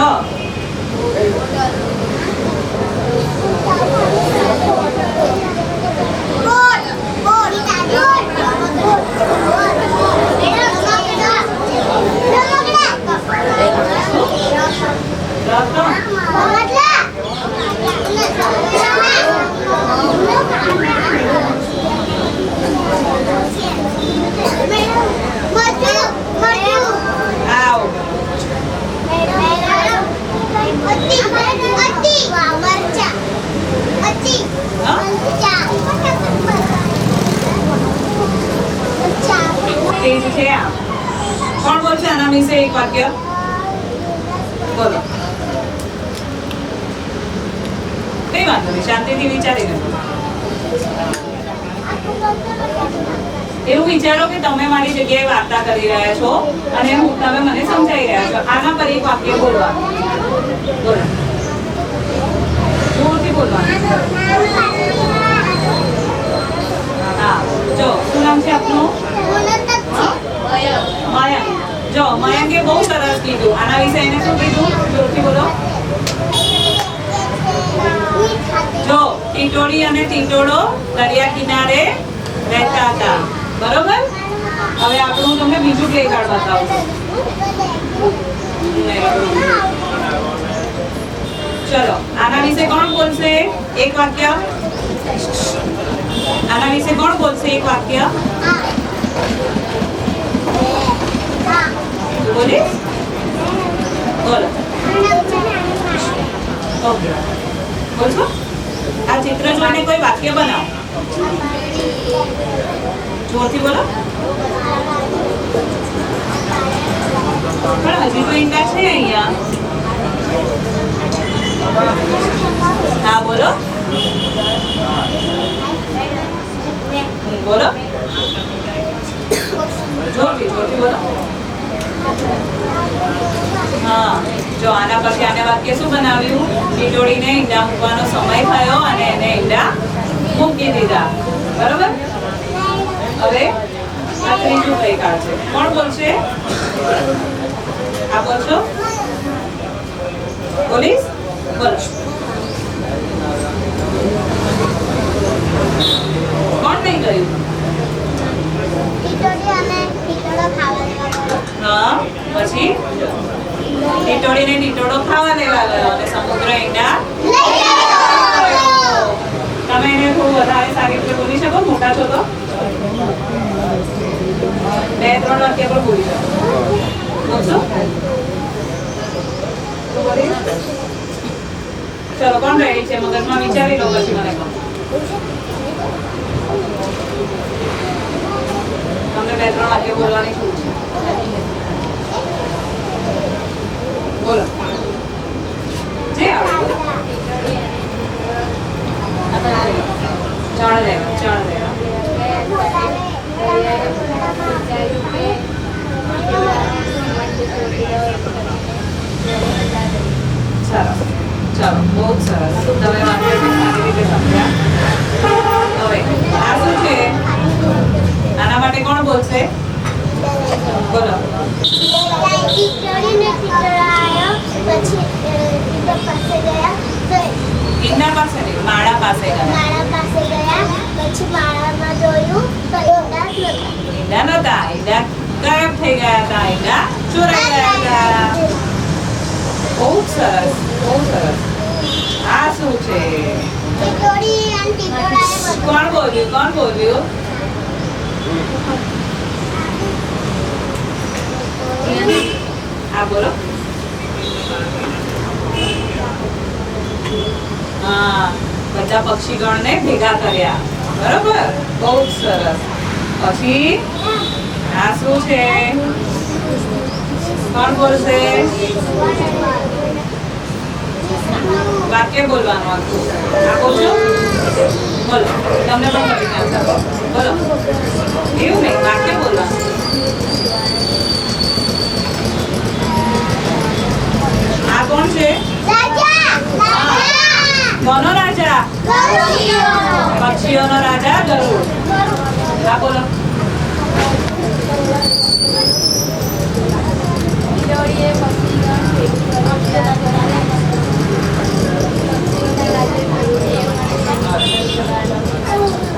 Speaker 2: છે આમ. કોણ બોલશે આના વિશે એક વાક્ય? બોલો. કઈ વાંધો નહીં, શાંતિથી વિચારીને બોલો. એવું વિચારો કે તમે મારી જગ્યાએ વાર્તા કરી રહ્યા છો અને તમે મને સમજાઈ રહ્યા છો. આના પર એક વાક્ય બોલવાનું. બોલો. જોરથી બોલવાનું. હા, જો શું નામ છે આપનું? મયંક. જો મયંકે બહુ સરસ કીધું. આના વિશે એને શું કીધું? જોરથી બોલો. જો ટીટોળી અને ટીટોળો દરિયા કિનારે રહેતા હતા. બરોબર? હવે આપણું તમને બીજું પ્લે કાર્ડ બતાવું છું. ચલો, આના વિશે કોણ બોલશે એક વાક્ય? આના વિશે કોણ બોલશે એક વાક્ય? બોલીશ? બોલો. ઓકે, બોલશો? આ ચિત્ર જોઈને કોઈ વાક્ય બનાવો. જોરથી બોલો. પણ હજી તો ઈંડા છે અહીંયા. હા બોલો. બોલો. જોરથી બોલો. હા, જો આના પછી આને વાક્ય શું બનાવ્યું? ટીટોળીને ઈંડા મૂકવાનો સમય થયો અને એને ઈંડા મૂકી દીધા. બરોબર? હવે આ ત્રીજું પ્લે કાર્ડ છે. કોણ બોલશે? આ બોલશો? બોલીશ? બોલો. કોણ નહીં કર્યું? હા, પછી ટીટોળીને ટીટોળો ખાવા લેવા ગયો અને સમુદ્ર ઈંડા તમે એને થોડું વધારે સારી રીતે બોલી શકો? મોટા છો તો 2-3 વાક્ય પણ બોલી શકો. બોલશો? ચલો, કોણ રેડી છે? મગજમાં વિચારી લો પછી મને કહો. તમને 2-3 વાક્ય બોલવાની છૂટ છે. બોલો. જે આવડે. ચણ લેવા. સરસ. ચાલો, બહુ જ સરસ. તમે વાક્ય સારી રીતે સમજ્યા. હવે આ શું છે? આના માટે કોણ બોલશે? બોલો. ઈંડા પાસે નહીં, માળા પાસે ગયા.
Speaker 3: પછી માળામાં જોયું તો
Speaker 2: ઈંડા નતા. ઈંડા ગાયબ થઈ ગયા હતા. ઈંડા ચોરાઈ ગયા હતા. બહુ સરસ, બહુ સરસ. આ શું છે? કોણ બોલ્યું? હા બોલો. હા, બધા પક્ષીગણને ભેગા કર્યા. બરોબર? બહુ જ સરસ. પછી આ શું છે? કોણ બોલશે? વાક્ય બોલવાનું આખું. આ બોલશો? બોલો. તમને પણ કરી નાખો. બોલો. એવું નહીં, વાક્ય બોલવાનું. આ કોણ છે? કોનો રાજા? પક્ષીઓનો રાજા ગરુડ. હા બોલો.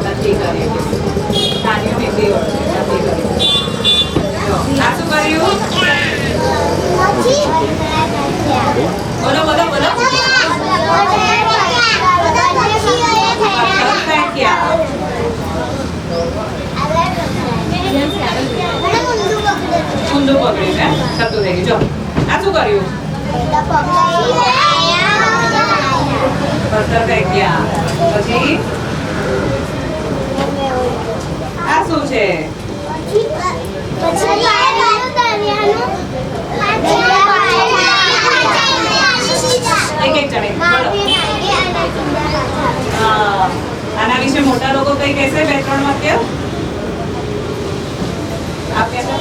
Speaker 2: નથી કરી. નાની મીઠી નથી કરી. આ શું કર્યું? બોલો. ઊંધું પકડ્યું ને થતું થઈ ગયું. જો આ શું કર્યું? પથ્થર ફેંક્યા. પછી આ શું છે?
Speaker 3: પછી દરિયાનું
Speaker 2: એક જણે બોલો. હા. આના વિશે મોટા લોકો કઈ કહેશે? 2-3 વાક્ય આપ કહેશો?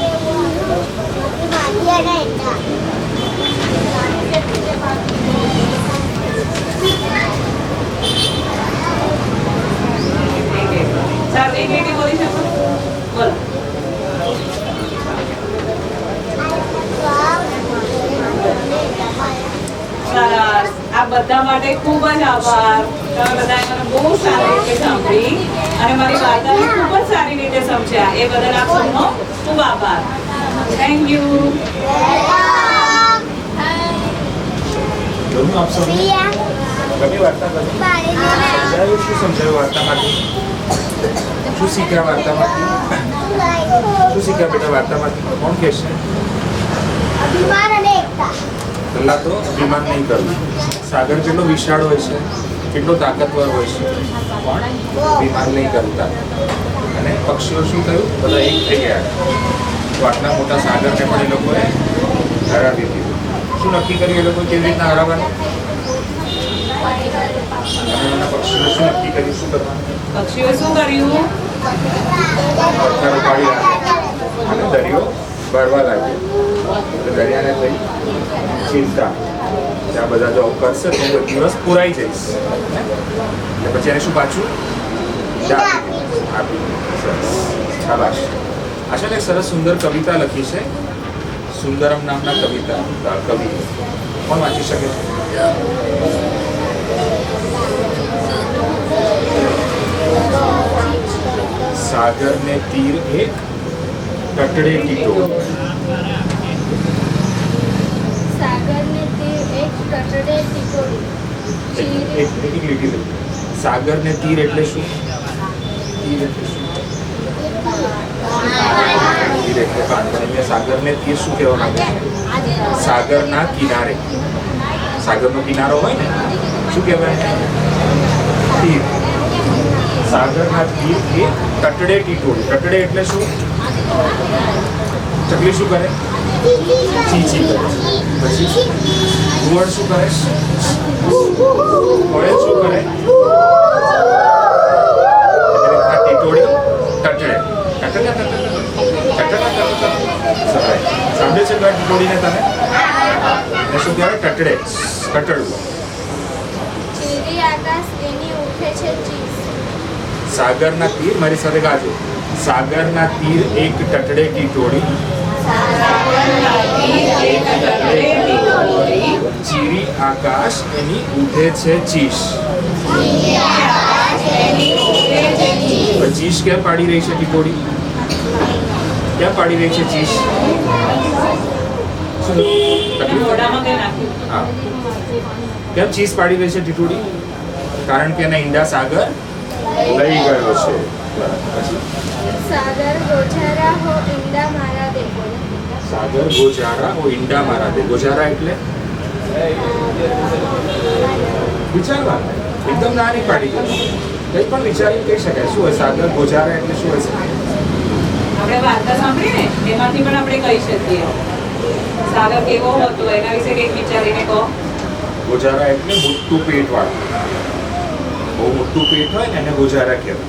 Speaker 2: ચાલો એક લીટી બોલી શકો? બોલો. સરસ. આ બધા માટે ખૂબ જ આભાર. તમે બધાએ મને બહુ સારી રીતે સાંભળી અને મારી વાર્તાને ખૂબ જ સારી રીતે સમજ્યા. એ બદલ આપ સૌનો ખૂબ આભાર. Thank you.
Speaker 1: ગમ્યું આપ સૌને? ગમી વાર્તા ગમી? સમજાયું? શું સમજાયું વાર્તામાંથી? શું શીખ્યા વાર્તામાંથી? શું શીખ્યા બેટા વાર્તામાંથી? કોણ કહેશે?
Speaker 3: અભિમાન અને એકતા.
Speaker 1: પહેલા તો અભિમાન નહીં કરવું. સાગર કેટલો વિશાળ હોય છે, કેટલો તાકાતવર હોય છે, પણ અભિમાન નહીં કરતા. અને પક્ષીઓ શું થયું? બધા એક થઈ ગયા. તો આટલા મોટા સાગરને પણ એ લોકોએ હરાવી દીધું. શું નક્કી કર્યું એ લોકો કેવી રીતના હરાવવાનું? નાના પક્ષીઓ શું નક્કી કર્યું? શું કરવાનું?
Speaker 2: પક્ષીઓએ શું કર્યું?
Speaker 1: પથ્થરો પાડી નાખ્યા અને દરિયો ભરવા લાગ્યો. એટલે દરિયાને થઈ ચિંતા કે આ બધા જો કરશે તો હું એક દિવસ પુરાઈ જઈશ. એટલે પછી એને શું પાછું આપી. સરસ, શાબાશ. આ છે ને એક સરસ સુંદર કવિતા લખી છે, સુંદરમ નામના કવિ. કોણ વાંચી શકે છે? सागर ने तीर एक कटड़े की टोक.
Speaker 3: सागर ने तीर एक कटड़े ટીટોળી.
Speaker 1: એક લીટી લખી. સાગર ને તીર એટલે શું? તીર એટલે શું? તીર એટલે બાણ. પણ અહીંયા સાગર ને તીર શું કહેવા માંગે છે? સાગરના કિનારે. સાગરનો કિનારો હોય ને, શું કહેવાય? તીર. સાગરના તીર એ કટડે ટીટોળી. કટડે એટલે શું? ચકલી શું કરે? ચીચી કરે. પછી ઘુવડ શું કરે? કોયલ શું કરે? આ ટીટોળી કટડે. સાંભળે છે ટીટોળીને તમે? એને શું કહેવાય? કટડે. કટડવું.
Speaker 3: ચીરી આકાશ એની ઉઠે છે ચીસ.
Speaker 1: સાગરના તીર, મારી સાથે ગાજો. સાગરના તીર એક ટટડે ટીટોળી. ચીરી આકાશ એની ઉઠે છે ચીસ. ચીસ ક્યાં પાડી રહી છે ટીટોળી? ક્યાં પાડી રહી છે ચીસ?
Speaker 2: મોઢામાં કઈ નાખ્યું?
Speaker 1: હા, કેમ ચીસ પાડી રહી છે ટીટોળી? કારણ કે એના ઈંડા સાગર લઈ ગયો છે.
Speaker 3: સાગર ગોજારા હો ઈંડા મારા દે.
Speaker 1: સાગર ગોજારા ઓ ઈંડા મારા દે. ગોજારા એટલે વિચારવા, એકદમ નાની પાડી ગઈ. કંઈ પણ વિચારી કહી શકાય. શું હોય સાગર ગોજારા એટલે શું હોય શકે?
Speaker 2: આપણે વાર્તા સાંભળી ને એમાંથી પણ આપણે કહી શકીએ સાગર કેવો હતો એના વિશે કંઈક વિચારીને કહો.
Speaker 1: ગોજારા એટલે મોટું પેટ વાળું. બહુ મોટું પેટ હોય ને એને ગોજારા કહેવાય.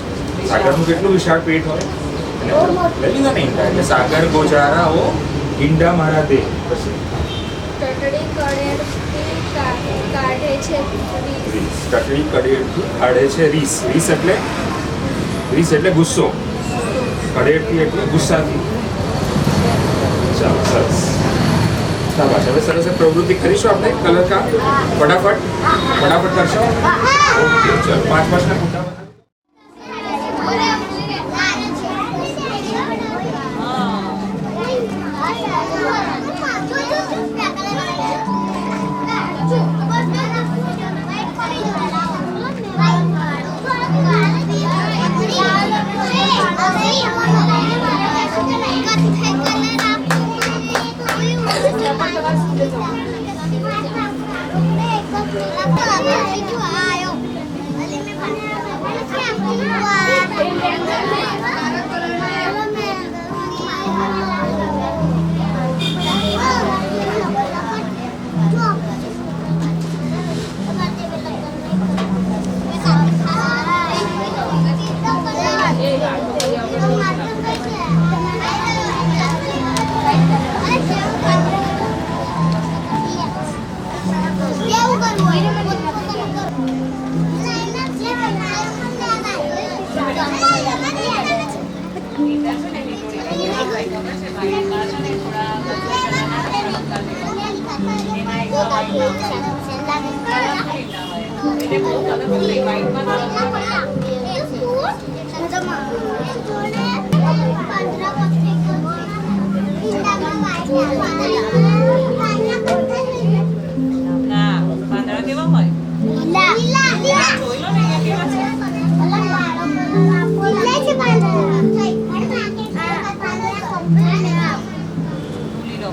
Speaker 1: સાગરનું કેટલું વિશાળ પેટ હોય એને લઈ લીધા ને ઈંડા. એટલે સાગર ગોજારા ઓ ઈંડા મારા દે. પછી
Speaker 3: ટટડી કડેડથી કાઢે છે
Speaker 1: રીસ. ટટડી કડેડથી કાઢે છે રીસ. રીસ એટલે ગુસ્સો. કડેડથી એટલે ગુસ્સાથી. ચાલો, સરસ. શાબાશ. હવે સરસ એક પ્રવૃત્તિ કરીશું આપણે. કલર કામ ફટાફટ કરશો? ઓકે, ચાલો. 5 ના ફોટા.
Speaker 2: વાઈટમાં છે ને થોડા કથ્થઈ કલરના રંગના જેવા. એના એક વાઈટમાં કલર લીલા હોય. એટલે બહુ કલરફુલ નહીં. વાઈટમાં ના પાંદડા કેવા હોય? જોઈ લો ને અહીંયા કેવા છે. લીલો.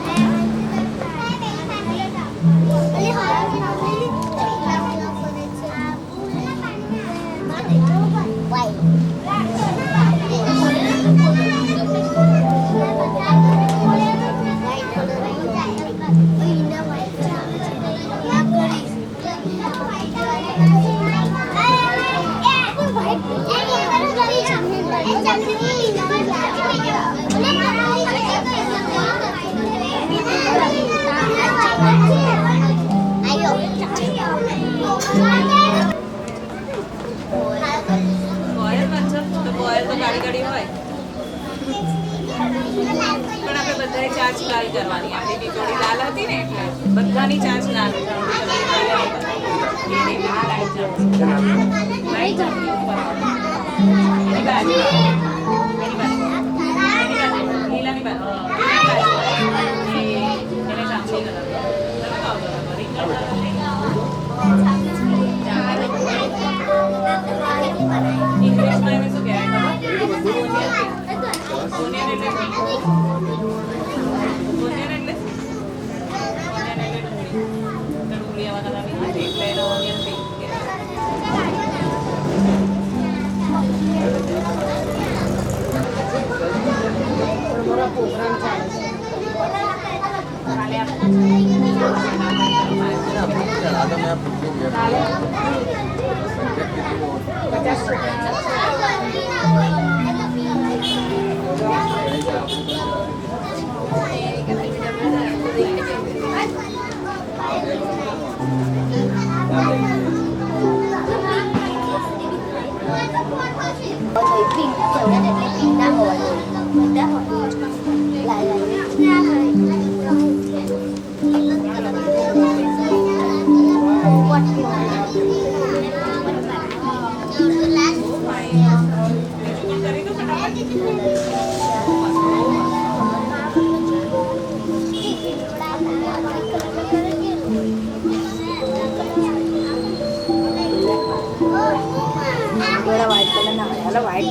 Speaker 2: બોયલ મતલબ તો બોયલ તો ગાડી ગાડી હોય. પણ આપણે બધાએ ચાંચ લાલ કરવાની. આપણી ટીચોડી લાલ હતી ને એટલે બધાની ચાંચ લાલ. એની લાલ આવી જાય. લાઈટ જમણી ઉપર. એની બાજુ. એની બાજુ. લીલાની બાજુ. એને જામની કલર. તમે કહો બરાબર. રીંગણ કલર નહીં. ઇંગ્લિશમાં એને શું કહેવાય ખબર? ઓનિયન એટલે ડુંગળી. ડુંગળી આવા કલરની હોય એટલે એનો ઓનિયન પિંક
Speaker 3: व्हाइट कलर ना वाला white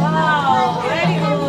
Speaker 2: Wow, very good.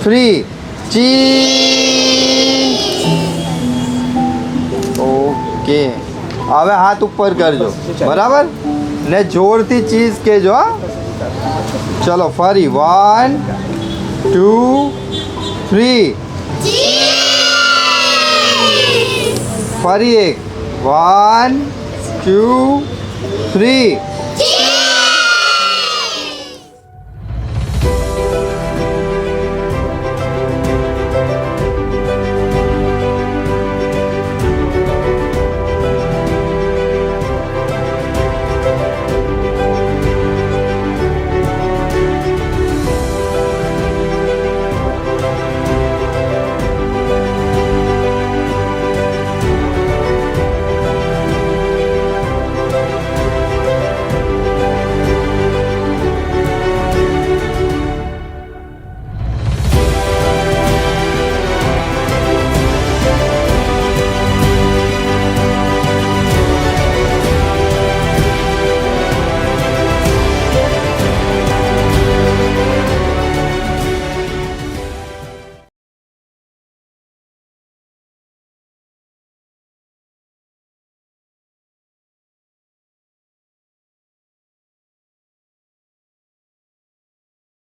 Speaker 4: 3 cheese. Okay, હવે હાથ ઉપર કરજો, બરાબર ને જોરથી ચીઝ કહેજો હા. ચલો ફરી 1 2 3 ફરી એક 1 2 3